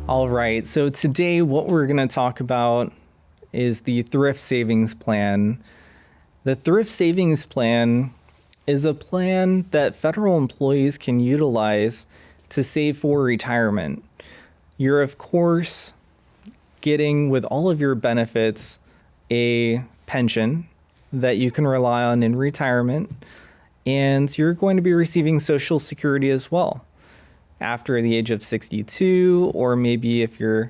All right, so today what we're going to talk about is the Thrift Savings Plan. The Thrift Savings Plan is a plan that federal employees can utilize to save for retirement. You're, of course, getting, with all of your benefits, a pension that you can rely on in retirement, and you're going to be receiving Social Security as well after the age of 62, or maybe if you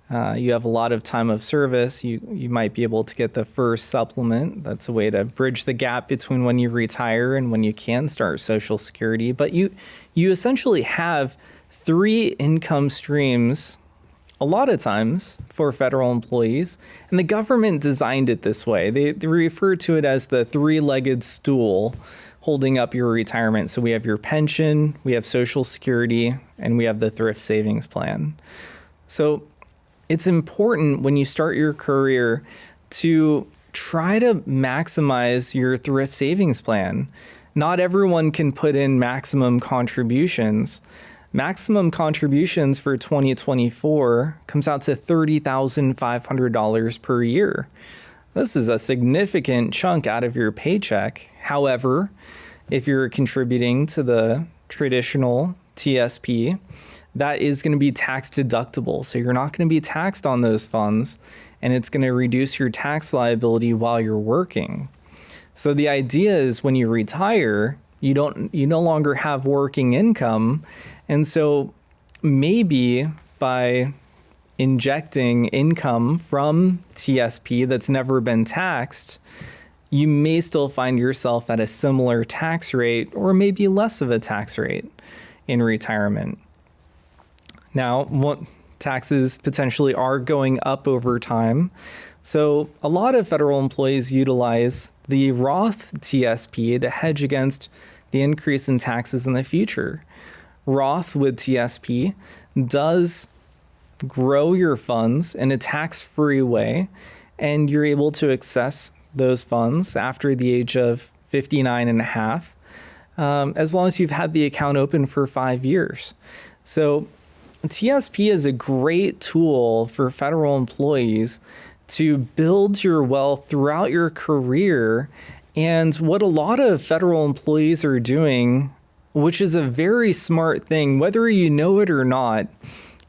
have a lot of time of service, you might be able to get the FERS supplement. That's a way to bridge the gap between when you retire and when you can start Social Security. But you essentially have three income streams a lot of times for federal employees, and the government designed it this way. They refer to it as the three-legged stool holding up your retirement. So we have your pension, we have Social Security, and we have the Thrift Savings Plan. So it's important when you start your career to try to maximize your Thrift Savings Plan. Not everyone can put in maximum contributions. Maximum contributions for 2024 comes out to $30,500 per year. This is a significant chunk out of your paycheck. However, if you're contributing to the traditional TSP, that is going to be tax deductible. So you're not going to be taxed on those funds, and it's going to reduce your tax liability while you're working. So the idea is when you retire, you no longer have working income. And so maybe by injecting income from TSP that's never been taxed, you may still find yourself at a similar tax rate or maybe less of a tax rate in retirement. Now, what taxes potentially are going up over time. So a lot of federal employees utilize the Roth TSP to hedge against the increase in taxes in the future. Roth with TSP does grow your funds in a tax-free way, and you're able to access those funds after the age of 59 and a half, as long as you've had the account open for 5 years. So TSP is a great tool for federal employees to build your wealth throughout your career. And what a lot of federal employees are doing, which is a very smart thing, whether you know it or not,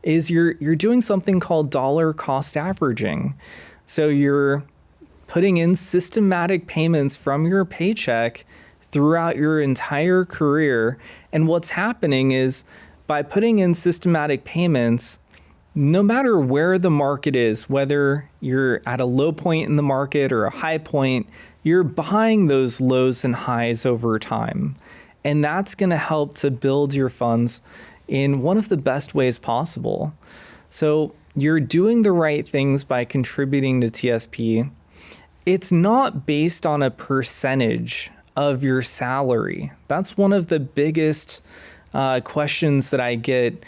is you're doing something called dollar cost averaging. So you're putting in systematic payments from your paycheck throughout your entire career. And what's happening is by putting in systematic payments, no matter where the market is, whether you're at a low point in the market or a high point, you're buying those lows and highs over time. And that's going to help to build your funds in one of the best ways possible. So you're doing the right things by contributing to TSP. It's not based on a percentage of your salary. That's one of the biggest questions that I get,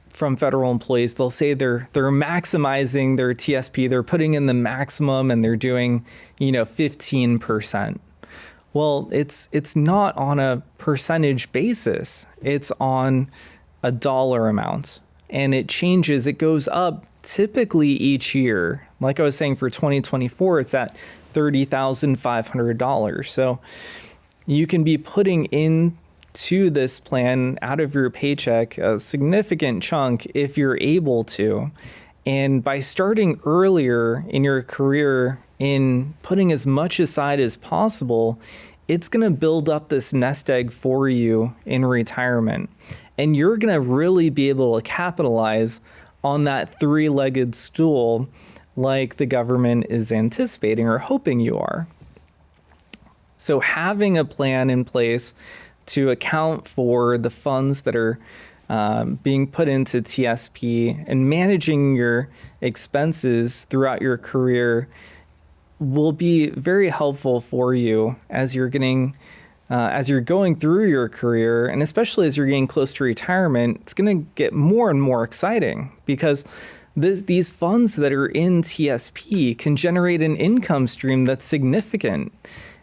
from federal employees. They'll say they're maximizing their TSP. They're putting in the maximum and they're doing, 15%. Well, it's not on a percentage basis. It's on a dollar amount, and it changes. It goes up typically each year. Like I was saying, for 2024, it's at $30,500. So you can be putting into this plan out of your paycheck a significant chunk if you're able to. And by starting earlier in your career, in putting as much aside as possible, it's going to build up this nest egg for you in retirement. And you're going to really be able to capitalize on that three-legged stool like the government is anticipating or hoping you are. So having a plan in place to account for the funds that are being put into TSP and managing your expenses throughout your career will be very helpful for you as you're going through your career, and especially as you're getting close to retirement. It's going to get more and more exciting because these funds that are in TSP can generate an income stream that's significant.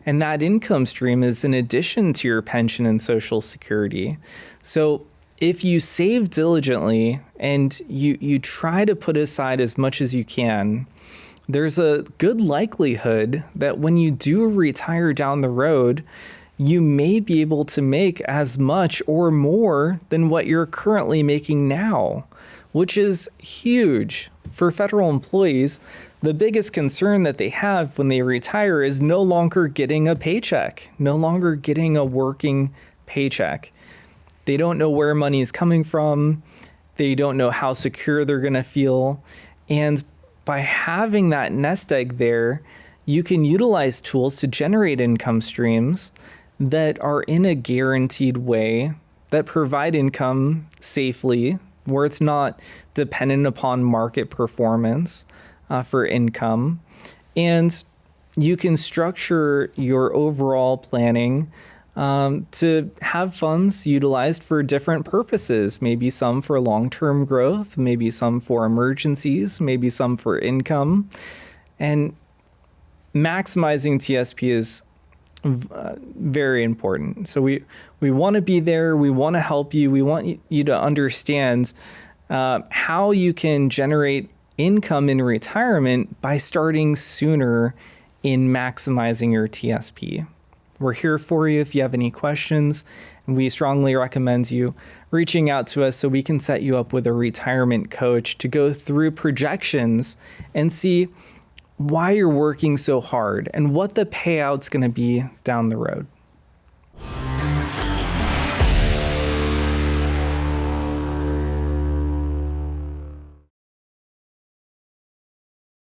And that income stream is in addition to your pension and Social Security. So if you save diligently and you try to put aside as much as you can, there's a good likelihood that when you do retire down the road, you may be able to make as much or more than what you're currently making now, which is huge. For federal employees, the biggest concern that they have when they retire is no longer getting a paycheck, no longer getting a working paycheck. They don't know where money is coming from. They don't know how secure they're going to feel. And by having that nest egg there, you can utilize tools to generate income streams that are in a guaranteed way, that provide income safely, where it's not dependent upon market performance for income. And you can structure your overall planning to have funds utilized for different purposes, maybe some for long-term growth, maybe some for emergencies, maybe some for income. And maximizing TSP is very important. So we want to be there. We want to help you. We want you to understand how you can generate income in retirement by starting sooner in maximizing your TSP. We're here for you if you have any questions, and we strongly recommend you reaching out to us so we can set you up with a retirement coach to go through projections and see why you're working so hard and what the payout's going to be down the road.